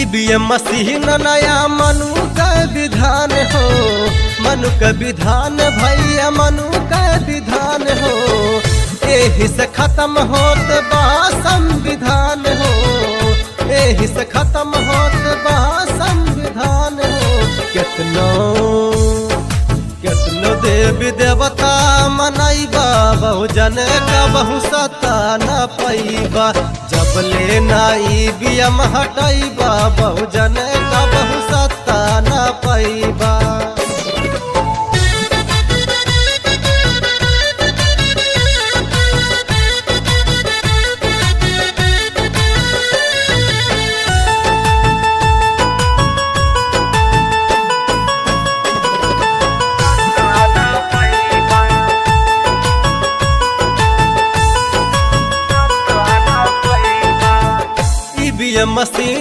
EVM machine नया मनु का विधान हो, मनु का विधान भैया मनु का विधान हो। एही से खत्म होत बा संविधान हो, एही से खत्म होत बा संविधान हो। कितनो देवी देवता मनैबा बहुजन का बहु सता न पैबा। जब लेना ईवीएम हटैबा बहुजन का बहु सता न पैबा। EVM machine